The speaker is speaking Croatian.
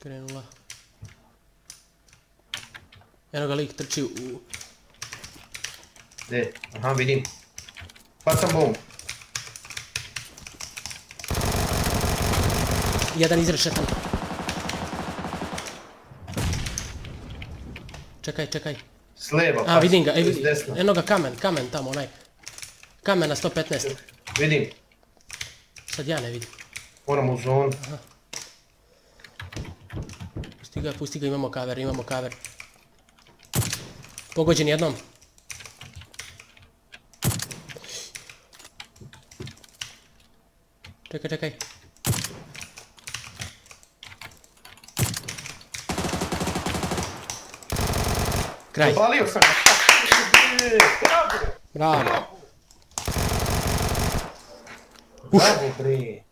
Krenula. Eno ga lik trči u... Gdje? Aha, vidim. Bacam bombu. Jedan izrešetan. Čekaj. S lijeva, A, vidim ga, s desna. eno ga kamen tamo, onaj. Kamen na 115. Vidim. Sad ja ne vidim. Moram u zonu. Pusti ga, imamo kaver. Pogođen jednom. Čekaj. Kraj. Zapalio sam ga. Bravo. Bravo, bre.